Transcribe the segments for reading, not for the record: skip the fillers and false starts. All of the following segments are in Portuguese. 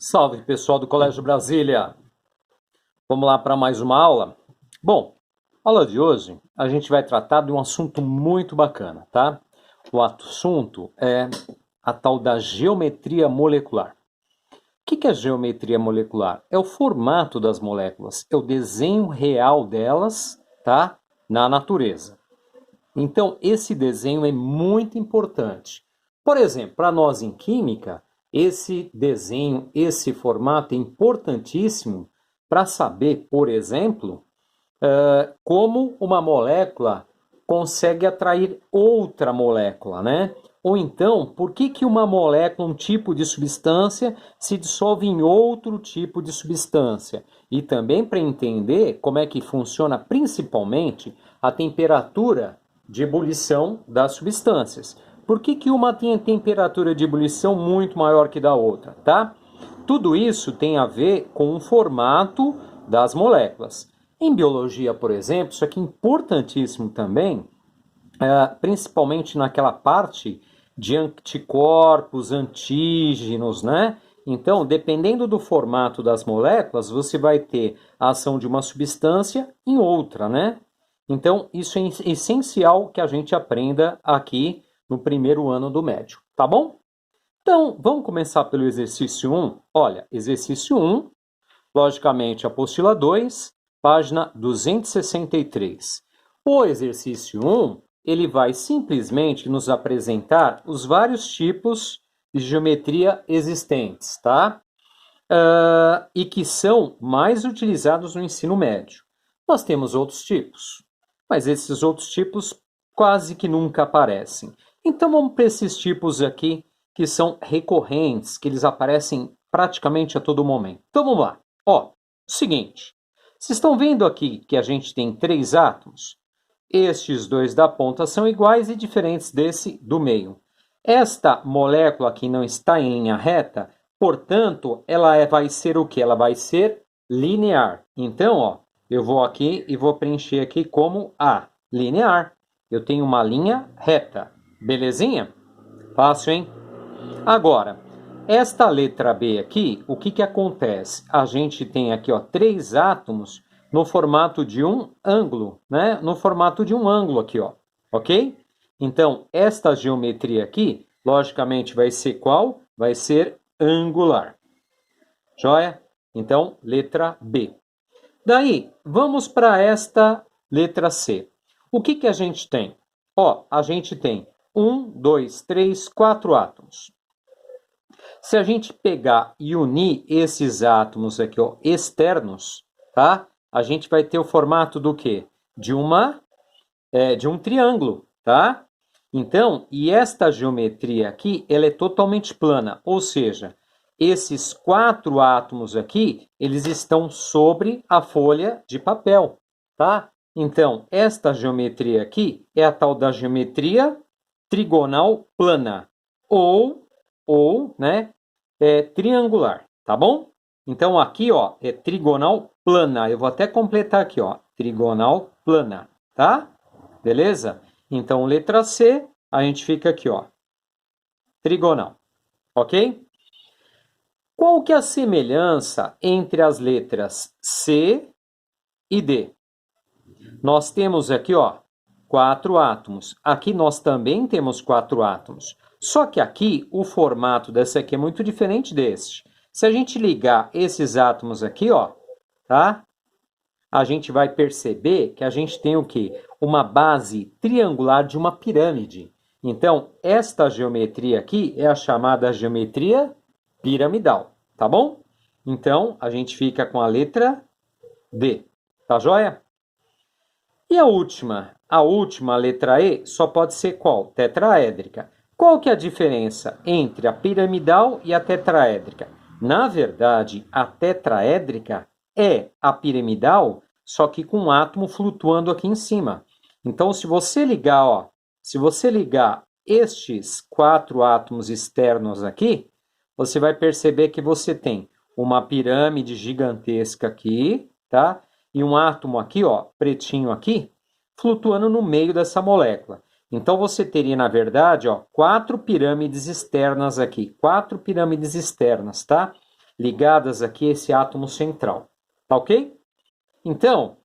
Salve, pessoal do Colégio Brasília! Vamos lá para mais uma aula? Bom, aula de hoje a gente vai tratar de um assunto muito bacana, tá? O assunto é a tal da geometria molecular. O que é geometria molecular? É o formato das moléculas, é o desenho real delas, tá? Na natureza. Então, esse desenho é muito importante. Por exemplo, para nós em química, esse desenho, esse formato é importantíssimo para saber, por exemplo, como uma molécula consegue atrair outra molécula, né? Ou então, por que uma molécula, um tipo de substância, se dissolve em outro tipo de substância? E também para entender como é que funciona principalmente a temperatura de ebulição das substâncias. Por que uma tem a temperatura de ebulição muito maior que da outra, tá? Tudo isso tem a ver com o formato das moléculas. Em biologia, por exemplo, isso aqui é importantíssimo também, principalmente naquela parte de anticorpos, antígenos, né? Então, dependendo do formato das moléculas, você vai ter a ação de uma substância em outra, né? Então, isso é essencial que a gente aprenda aqui no primeiro ano do médio, tá bom? Então, vamos começar pelo exercício 1. Olha, exercício 1, logicamente, apostila 2, página 263. O exercício 1, ele vai simplesmente nos apresentar os vários tipos de geometria existentes, tá? E que são mais utilizados no ensino médio. Nós temos outros tipos, mas esses outros tipos quase que nunca aparecem. Então vamos para esses tipos aqui que são recorrentes, que eles aparecem praticamente a todo momento. Então vamos lá. Ó, seguinte, vocês estão vendo aqui que a gente tem 3 átomos? Estes dois da ponta são iguais e diferentes desse do meio. Esta molécula aqui não está em linha reta, portanto, ela vai ser o que? Ela vai ser linear. Então, ó, eu vou aqui e vou preencher aqui como A, linear. Eu tenho uma linha reta. Belezinha? Fácil, hein? Agora, esta letra B aqui, o que acontece? A gente tem aqui, ó, 3 átomos no formato de um ângulo, né? No formato de um ângulo aqui, ó, ok? Então, esta geometria aqui, logicamente, vai ser qual? Vai ser angular. Joia? Então, letra B. Daí, vamos para esta letra C. O que a gente tem? Ó, a gente tem 1, 2, 3, 4 átomos. Se a gente pegar e unir esses átomos aqui, ó, externos, tá? A gente vai ter o formato do quê? De um triângulo, tá? Então, e esta geometria aqui, ela é totalmente plana, ou seja, esses 4 átomos aqui, eles estão sobre a folha de papel, tá? Então, esta geometria aqui é a tal da geometria trigonal plana, ou né, triangular, tá bom? Então, aqui, ó, é trigonal plana. Eu vou até completar aqui, ó, trigonal plana, tá? Beleza? Então, letra C, a gente fica aqui, ó, trigonal, ok? Qual que é a semelhança entre as letras C e D? Nós temos aqui, ó, 4 átomos. Aqui nós também temos 4 átomos. Só que aqui o formato dessa aqui é muito diferente deste. Se a gente ligar esses átomos aqui, ó, tá? A gente vai perceber que a gente tem o quê? Uma base triangular de uma pirâmide. Então, esta geometria aqui é a chamada geometria piramidal, tá bom? Então, a gente fica com a letra D, tá joia? E a última letra E, só pode ser qual? Tetraédrica. Qual que é a diferença entre a piramidal e a tetraédrica? Na verdade, a tetraédrica é a piramidal, só que com um átomo flutuando aqui em cima. Então, se você ligar estes 4 átomos externos aqui, você vai perceber que você tem uma pirâmide gigantesca aqui, tá? E um átomo aqui, ó, pretinho aqui, flutuando no meio dessa molécula. Então, você teria, na verdade, ó, 4 pirâmides externas aqui. 4 pirâmides externas, tá? ligadas aqui a esse átomo central. Tá ok? Então,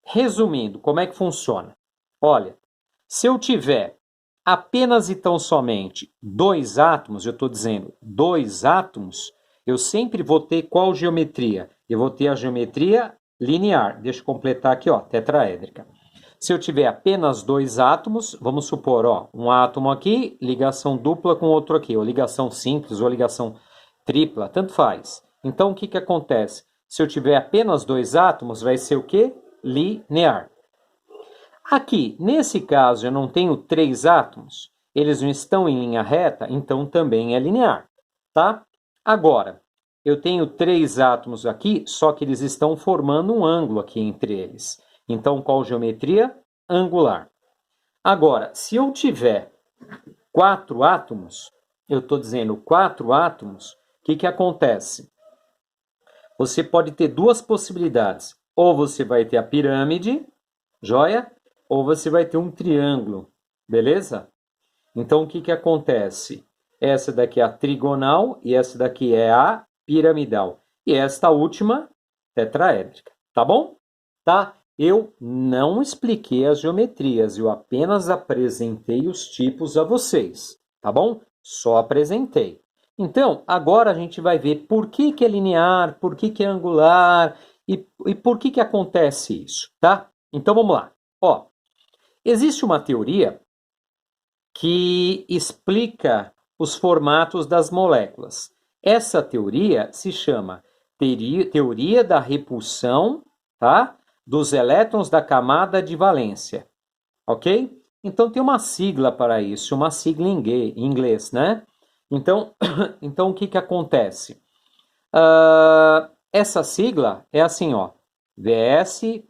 resumindo, como é que funciona? Olha, se eu tiver apenas e tão somente dois átomos, eu estou dizendo dois átomos, eu sempre vou ter qual geometria? Eu vou ter a geometria linear. Deixa eu completar aqui, ó, tetraédrica. Se eu tiver apenas dois átomos, vamos supor, ó, um átomo aqui, ligação dupla com outro aqui, ou ligação simples, ou ligação tripla, tanto faz. Então, o que acontece? Se eu tiver apenas dois átomos, vai ser o quê? Linear. Aqui, nesse caso, eu não tenho três átomos, eles não estão em linha reta, então também é linear, tá? Agora, eu tenho três átomos aqui, só que eles estão formando um ângulo aqui entre eles. Então, qual geometria? Angular. Agora, se eu tiver quatro átomos, eu estou dizendo quatro átomos, o que acontece? Você pode ter duas possibilidades. Ou você vai ter a pirâmide, joia? Ou você vai ter um triângulo, beleza? Então, o que acontece? Essa daqui é a trigonal e essa daqui é a piramidal. E esta última, tetraédrica, tá bom? Tá? Eu não expliquei as geometrias, eu apenas apresentei os tipos a vocês, tá bom? Só apresentei. Então, agora a gente vai ver por que é linear, por que é angular e por que acontece isso, tá? Então, vamos lá. Ó, existe uma teoria que explica os formatos das moléculas. Essa teoria se chama teoria da repulsão, tá? Dos elétrons da camada de valência, ok? Então tem uma sigla para isso, uma sigla em inglês, né? Então, o que acontece? Essa sigla é assim, ó, VSPER,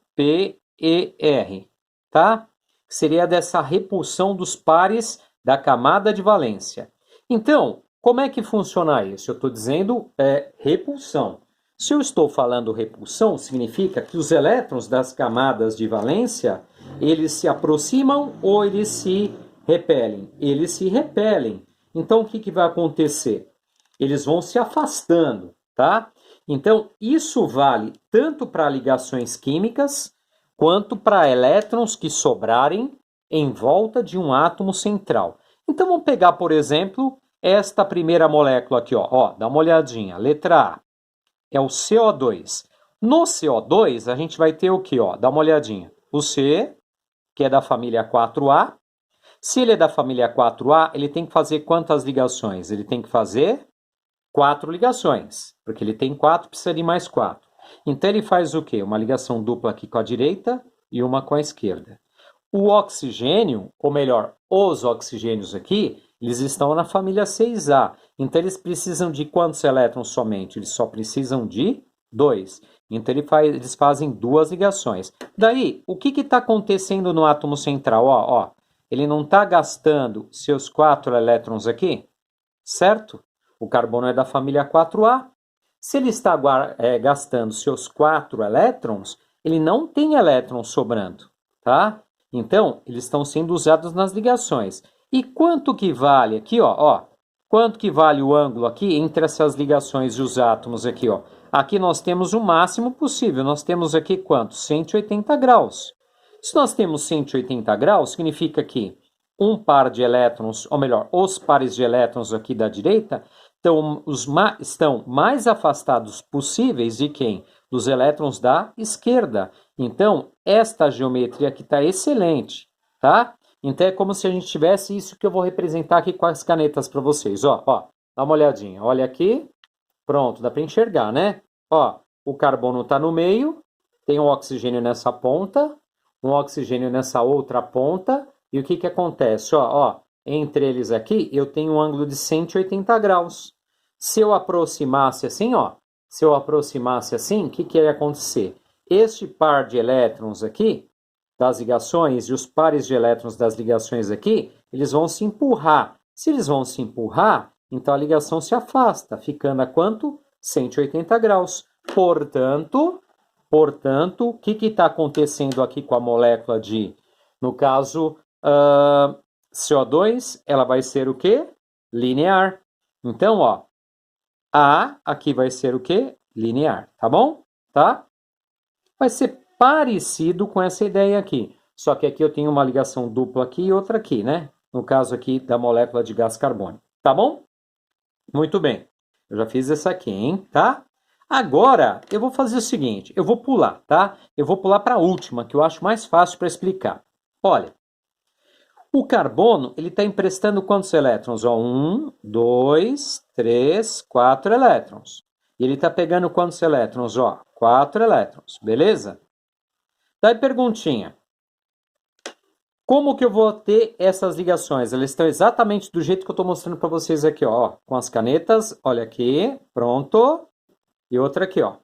tá? Seria dessa repulsão dos pares da camada de valência. Então, como é que funciona isso? Eu estou dizendo repulsão. Se eu estou falando repulsão, significa que os elétrons das camadas de valência, eles se aproximam ou eles se repelem? Eles se repelem. Então, o que vai acontecer? Eles vão se afastando, tá? Então, isso vale tanto para ligações químicas, quanto para elétrons que sobrarem em volta de um átomo central. Então, vamos pegar, por exemplo, esta primeira molécula aqui, ó, dá uma olhadinha. Letra A é o CO2. No CO2, a gente vai ter o que, ó? Dá uma olhadinha. O C, que é da família 4A. Se ele é da família 4A, ele tem que fazer quantas ligações? Ele tem que fazer 4 ligações, porque ele tem 4, precisa de mais 4. Então ele faz o quê? Uma ligação dupla aqui com a direita e uma com a esquerda. O oxigênio, ou melhor, os oxigênios aqui, eles estão na família 6A. Então eles precisam de quantos elétrons somente? Eles só precisam de 2. Então eles fazem duas ligações. Daí, o que está acontecendo no átomo central? Ó, ele não está gastando seus 4 elétrons aqui, certo? O carbono é da família 4A. Se ele está gastando seus 4 elétrons, ele não tem elétrons sobrando, tá? Então, eles estão sendo usados nas ligações. E quanto que vale aqui, ó? Quanto que vale o ângulo aqui entre essas ligações e os átomos aqui, ó? Aqui nós temos o máximo possível. Nós temos aqui quanto? 180 graus. Se nós temos 180 graus, significa que um par de elétrons, ou melhor, os pares de elétrons aqui da direita, estão mais afastados possíveis de quem? Dos elétrons da esquerda. Então, esta geometria aqui está excelente, tá? Então, é como se a gente tivesse isso que eu vou representar aqui com as canetas para vocês. Ó, dá uma olhadinha. Olha aqui. Pronto, dá para enxergar, né? Ó, o carbono está no meio, tem um oxigênio nessa ponta, um oxigênio nessa outra ponta, e o que acontece? Ó, entre eles aqui, eu tenho um ângulo de 180 graus. Se eu aproximasse assim, ó, o que ia acontecer? Este par de elétrons aqui, das ligações, e os pares de elétrons das ligações aqui, eles vão se empurrar. Se eles vão se empurrar, então a ligação se afasta, ficando a quanto? 180 graus. Portanto, o que está acontecendo aqui com a molécula de, no caso, CO2, ela vai ser o quê? Linear. Então, ó, A aqui vai ser o quê? Linear, tá bom? Tá? Vai ser parecido com essa ideia aqui. Só que aqui eu tenho uma ligação dupla aqui e outra aqui, né? No caso aqui da molécula de gás carbônico. Tá bom? Muito bem. Eu já fiz essa aqui, hein? Tá? Agora, eu vou fazer o seguinte. Eu vou pular, tá? Eu vou pular para a última, que eu acho mais fácil para explicar. Olha, o carbono, ele está emprestando quantos elétrons? Ó, 1, 2, 3, 4 elétrons. E ele está pegando quantos elétrons? Ó, 4 elétrons. Beleza? Daí perguntinha. Como que eu vou ter essas ligações? Elas estão exatamente do jeito que eu estou mostrando para vocês aqui, ó, com as canetas. Olha aqui, pronto. E outra aqui, ó.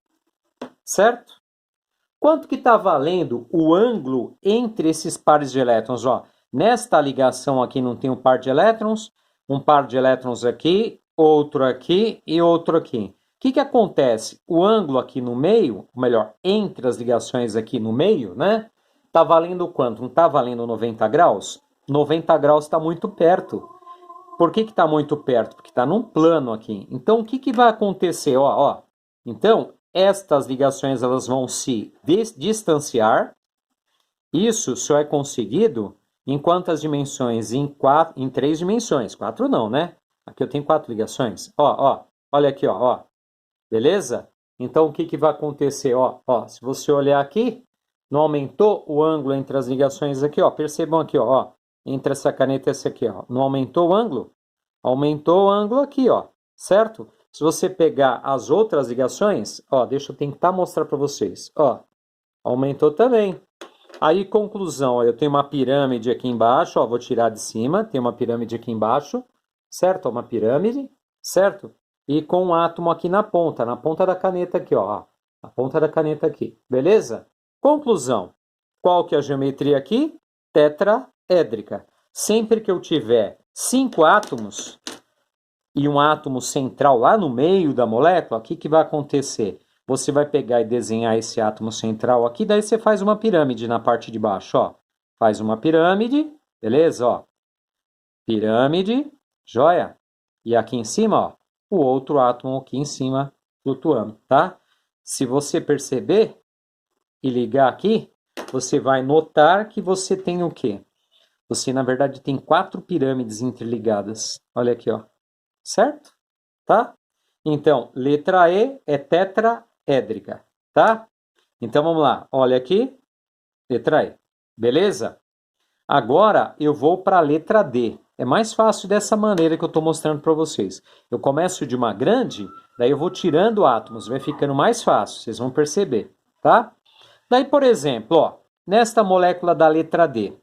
Certo? Quanto que está valendo o ângulo entre esses pares de elétrons? Ó, nesta ligação aqui não tem um par de elétrons aqui, outro aqui e outro aqui. O que acontece? O ângulo aqui no meio, ou melhor, entre as ligações aqui no meio, né? Está valendo quanto? Não está valendo 90 graus? 90 graus está muito perto. Por que está muito perto? Porque está num plano aqui. Então, o que vai acontecer? Ó. Então, estas ligações elas vão se distanciar. Isso só é conseguido em quantas dimensões? Em 3 dimensões. 4 não, né? Aqui eu tenho 4 ligações. Olha aqui, ó. Beleza? Então, o que vai acontecer? Ó, se você olhar aqui, não aumentou o ângulo entre as ligações aqui, ó. Percebam aqui, ó. Entre essa caneta e essa aqui, ó. Não aumentou o ângulo? Aumentou o ângulo aqui, ó. Certo? Se você pegar as outras ligações, ó, deixa eu tentar mostrar para vocês. Ó, aumentou também. Aí, conclusão, ó, eu tenho uma pirâmide aqui embaixo, ó, vou tirar de cima, tem uma pirâmide aqui embaixo, certo? Uma pirâmide, certo? E com um átomo aqui na ponta da caneta aqui, ó. A ponta da caneta aqui, beleza? Conclusão, qual que é a geometria aqui? Tetraédrica. Sempre que eu tiver 5 átomos e um átomo central lá no meio da molécula, o que vai acontecer? Você vai pegar e desenhar esse átomo central aqui, daí você faz uma pirâmide na parte de baixo, ó. Faz uma pirâmide, beleza? Ó. Pirâmide, joia? E aqui em cima, ó, o outro átomo aqui em cima flutuando, tá? Se você perceber e ligar aqui, você vai notar que você tem o quê? Você, na verdade, tem 4 pirâmides interligadas. Olha aqui, ó. Certo? Tá? Então, letra E é tetraédrica, tá? Então, vamos lá. Olha aqui, letra E. Beleza? Agora, eu vou para a letra D. É mais fácil dessa maneira que eu estou mostrando para vocês. Eu começo de uma grande, daí eu vou tirando átomos, vai ficando mais fácil, vocês vão perceber, tá? Daí, por exemplo, ó, nesta molécula da letra D.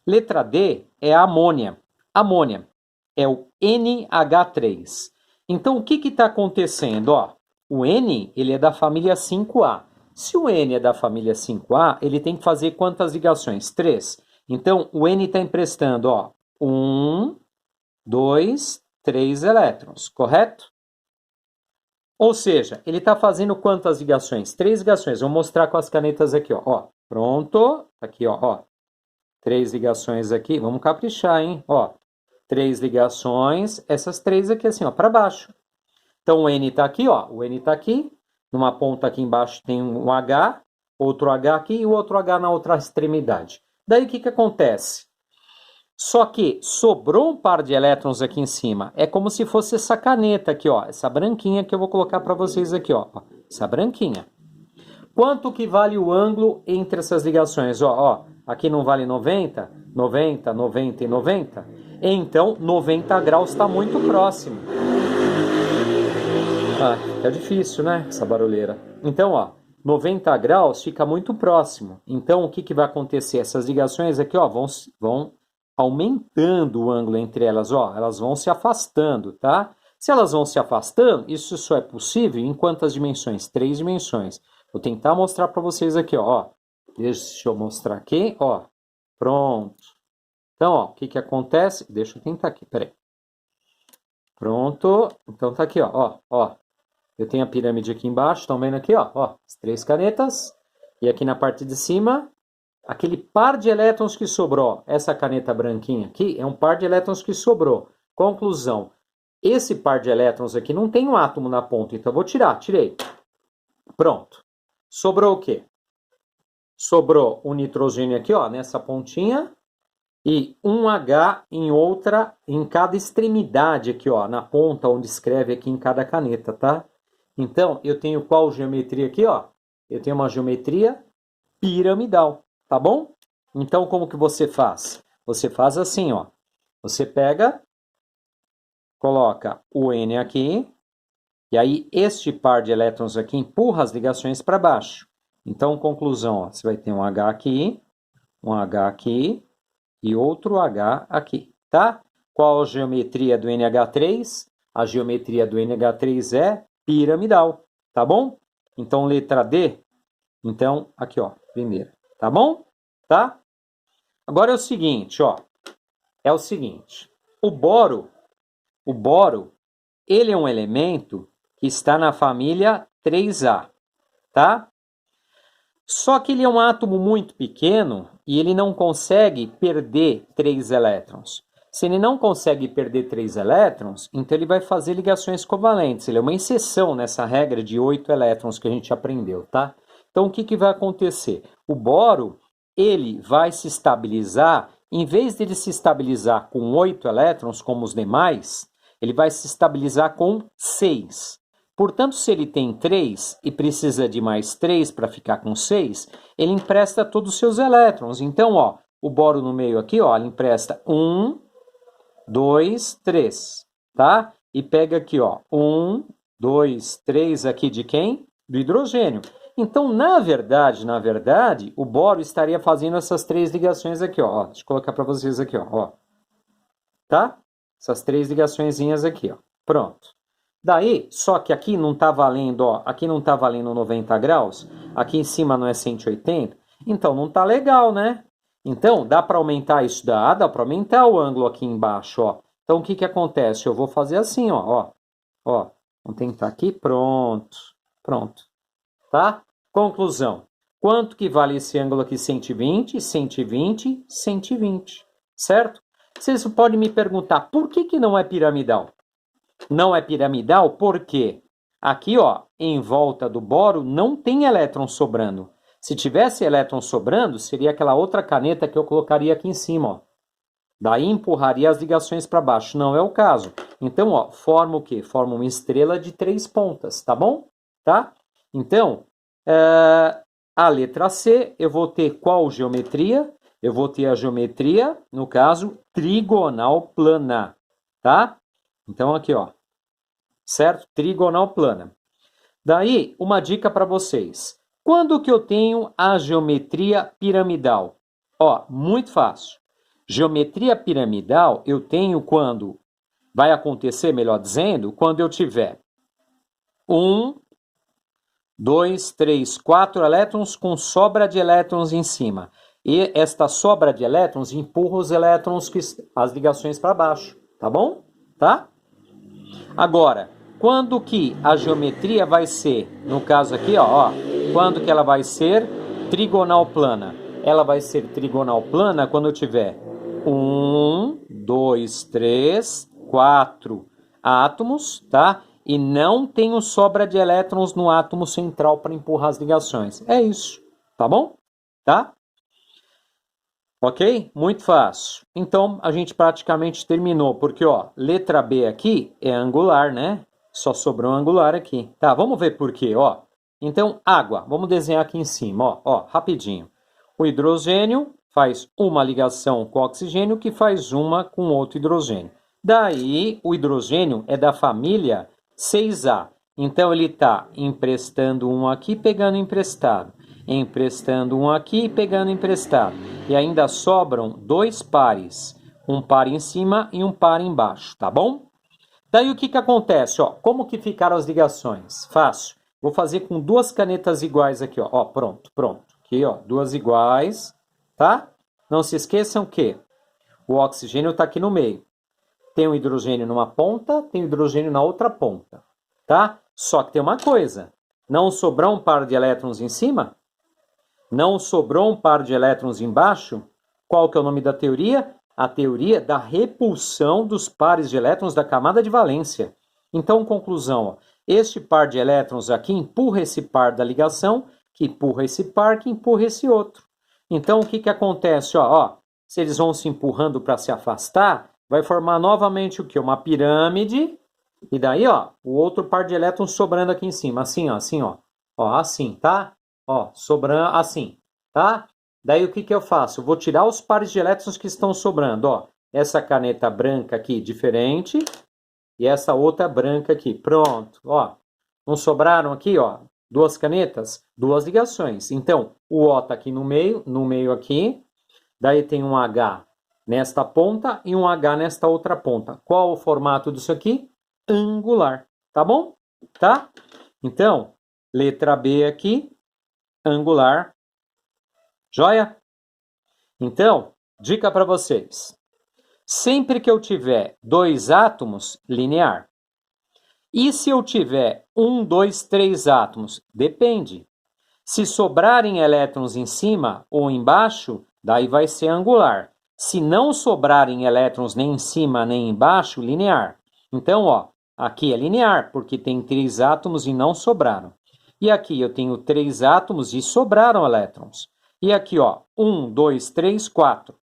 Letra D é a amônia. Amônia é o NH3. Então, o que está acontecendo? Ó, o N ele é da família 5A. Se o N é da família 5A, ele tem que fazer quantas ligações? 3. Então, o N está emprestando, ó, 1, 2, 3 elétrons, correto? Ou seja, ele está fazendo quantas ligações? 3 ligações. Vou mostrar com as canetas aqui, ó. Pronto. Aqui, ó. 3 ligações aqui. Vamos caprichar, hein? Ó, 3 ligações. Essas 3 aqui assim, ó, para baixo. Então, o N está aqui, ó. O N está aqui. Numa ponta aqui embaixo tem um H. Outro H aqui e o outro H na outra extremidade. Daí, o que acontece? Só que sobrou um par de elétrons aqui em cima. É como se fosse essa caneta aqui, ó. Essa branquinha que eu vou colocar para vocês aqui, ó. Essa branquinha. Quanto que vale o ângulo entre essas ligações? Ó, aqui não vale 90, 90, 90 e 90. Então, 90 graus está muito próximo. Fica difícil, né? Essa barulheira. Então, ó, 90 graus fica muito próximo. Então, o que vai acontecer? Essas ligações aqui, ó, vão aumentando o ângulo entre elas, ó. Elas vão se afastando, tá? Se elas vão se afastando, isso só é possível em quantas dimensões? 3 dimensões. Vou tentar mostrar para vocês aqui, ó. Deixa eu mostrar aqui, ó. Pronto. Então, ó, o que acontece? Deixa eu tentar aqui, peraí. Pronto. Então, tá aqui, ó. Eu tenho a pirâmide aqui embaixo, estão vendo aqui, ó. As 3 canetas. E aqui na parte de cima, aquele par de elétrons que sobrou. Essa caneta branquinha aqui é um par de elétrons que sobrou. Conclusão. esse par de elétrons aqui não tem um átomo na ponta, então eu vou tirar. Tirei. Pronto. Sobrou o quê? Sobrou o nitrogênio aqui, ó, nessa pontinha, e um H em cada extremidade aqui, ó, na ponta onde escreve aqui em cada caneta, tá? Então, eu tenho qual geometria aqui, ó? Eu tenho uma geometria piramidal, tá bom? Então, como que você faz? Você faz assim, ó. Você pega, coloca o N aqui, e aí este par de elétrons aqui empurra as ligações para baixo. Então, conclusão, ó, você vai ter um H aqui e outro H aqui, tá? Qual a geometria do NH3? A geometria do NH3 é piramidal, tá bom? Então, letra D. Então, aqui, ó, primeira, tá bom? Tá? Agora é o seguinte, ó. É o seguinte. O boro, ele é um elemento que está na família 3A, tá? Só que ele é um átomo muito pequeno e ele não consegue perder 3 elétrons. Se ele não consegue perder 3 elétrons, então ele vai fazer ligações covalentes. Ele é uma exceção nessa regra de 8 elétrons que a gente aprendeu, tá? Então, o que vai acontecer? O boro, ele vai se estabilizar, em vez de ele se estabilizar com 8 elétrons, como os demais, ele vai se estabilizar com 6. Portanto, se ele tem 3 e precisa de mais 3 para ficar com 6, ele empresta todos os seus elétrons. Então, ó, o boro no meio aqui, ó, ele empresta 1, 2, 3, tá? E pega aqui, ó, 1, 2, 3 aqui de quem? Do hidrogênio. Então, na verdade, o boro estaria fazendo essas 3 ligações aqui, ó. Deixa eu colocar para vocês aqui, ó. Tá? Essas 3 ligaçõezinhas aqui, ó. Pronto. Daí, só que aqui não está valendo, ó, aqui não está valendo 90 graus, aqui em cima não é 180, então não está legal, né? Então, dá para aumentar isso? Dá para aumentar o ângulo aqui embaixo, ó. Então, o que acontece? Eu vou fazer assim, ó. Vamos tentar aqui, pronto, tá? Conclusão, quanto que vale esse ângulo aqui? 120, 120, 120, certo? Vocês podem me perguntar, por que não é piramidal? Não é piramidal porque aqui, ó, em volta do boro não tem elétron sobrando. Se tivesse elétron sobrando, seria aquela outra caneta que eu colocaria aqui em cima, ó. Daí empurraria as ligações para baixo. Não é o caso. Então, ó, forma o quê? Forma uma estrela de 3 pontas, tá bom? Tá? Então, a letra C, eu vou ter qual geometria? Eu vou ter a geometria, no caso, trigonal plana, tá? Então, aqui, ó, certo? Trigonal plana. Daí, uma dica para vocês. Quando que eu tenho a geometria piramidal? Ó, muito fácil. Geometria piramidal eu tenho quando, vai acontecer, melhor dizendo, quando eu tiver 1, 2, 3, 4 elétrons com sobra de elétrons em cima. E esta sobra de elétrons empurra os elétrons, as ligações para baixo, tá bom? Tá? Agora, quando que a geometria vai ser, no caso aqui, ó, quando que ela vai ser trigonal plana? Ela vai ser trigonal plana quando eu tiver 1, 2, 3, 4 átomos, tá? E não tenho sobra de elétrons no átomo central para empurrar as ligações. É isso, tá bom? Tá? Ok? Muito fácil. Então, a gente praticamente terminou, porque, ó, letra B aqui é angular, né? Só sobrou angular aqui. Tá, vamos ver por quê, ó. Então, água. Vamos desenhar aqui em cima, ó, rapidinho. O hidrogênio faz uma ligação com o oxigênio, que faz uma com outro hidrogênio. Daí, o hidrogênio é da família 6A. Então, ele está emprestando um aqui, pegando emprestado. Emprestando um aqui e pegando emprestado. E ainda sobram 2 pares. Um par em cima e um par embaixo, tá bom? Daí o que acontece? Ó, como que ficaram as ligações? Fácil. Vou fazer com 2 canetas iguais aqui, ó. Ó, pronto. Aqui, ó, 2 iguais, tá? Não se esqueçam que o oxigênio está aqui no meio. Tem o hidrogênio numa ponta, tem o hidrogênio na outra ponta, tá? Só que tem uma coisa. Não sobrou um par de elétrons em cima? Não sobrou um par de elétrons embaixo? Qual que é o nome da teoria? a teoria da repulsão dos pares de elétrons da camada de valência. Então, conclusão, ó, este par de elétrons aqui empurra esse par da ligação, que empurra esse par, que empurra esse outro. Então, o que, que acontece? Ó, se eles vão se empurrando para se afastar, vai formar novamente o quê? Uma pirâmide, e daí, ó, o outro par de elétrons sobrando aqui em cima, assim, ó, assim, tá? Ó, sobrando, assim, tá? Daí, o que, que eu faço? Eu vou tirar os pares de elétrons que estão sobrando, ó. Essa caneta branca aqui, diferente, e essa outra branca aqui. Pronto, ó. Não sobraram aqui, ó, duas canetas? Duas ligações. Então, o O está aqui no meio aqui. Daí tem um H nesta ponta e um H nesta outra ponta. Qual o formato disso aqui? Angular, tá bom? Tá? Então, letra B aqui, angular. Joia? Então, dica para vocês. Sempre que eu tiver dois átomos, linear. E se eu tiver 1, 2, 3 átomos? Depende. Se sobrarem elétrons em cima ou embaixo, daí vai ser angular. Se não sobrarem elétrons nem em cima nem embaixo, linear. Então, ó, aqui é linear, porque tem 3 átomos e não sobraram. E aqui eu tenho 3 átomos e sobraram elétrons. E aqui, ó, 1, 2, 3, 4.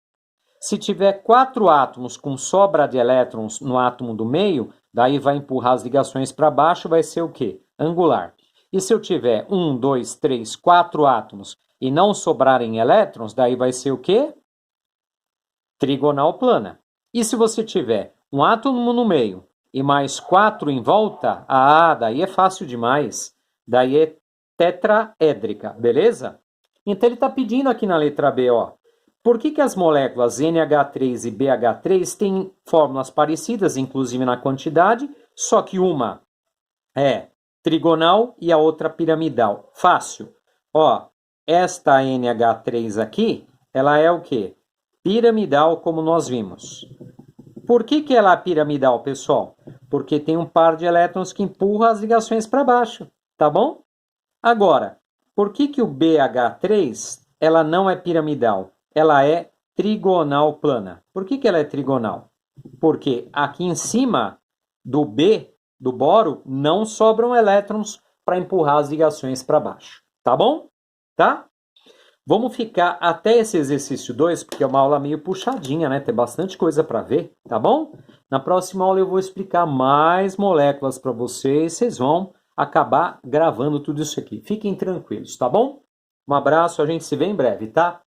Se tiver 4 átomos com sobra de elétrons no átomo do meio, daí vai empurrar as ligações para baixo, vai ser o quê? Angular. E se eu tiver 1, 2, 3, 4 átomos e não sobrarem elétrons, daí vai ser o quê? Trigonal plana. E se você tiver um átomo no meio e mais 4 em volta, daí é fácil demais. Daí é tetraédrica, beleza? Então ele está pedindo aqui na letra B, ó. Por que as moléculas NH3 e BH3 têm fórmulas parecidas, inclusive na quantidade, só que uma é trigonal e a outra piramidal? Fácil. Ó, esta NH3 aqui, ela é o quê? Piramidal, como nós vimos. Por que ela é piramidal, pessoal? Porque tem um par de elétrons que empurra as ligações para baixo, tá bom? Agora, por que o BH3 ela não é piramidal? Ela é trigonal plana. Por que ela é trigonal? Porque aqui em cima do B, do boro, não sobram elétrons para empurrar as ligações para baixo. Tá bom? Tá? Vamos ficar até esse exercício 2, porque é uma aula meio puxadinha, né? Tem bastante coisa para ver, tá bom? Na próxima aula eu vou explicar mais moléculas para vocês. Vocês vão acabar gravando tudo isso aqui. Fiquem tranquilos, tá bom? Um abraço, a gente se vê em breve, tá?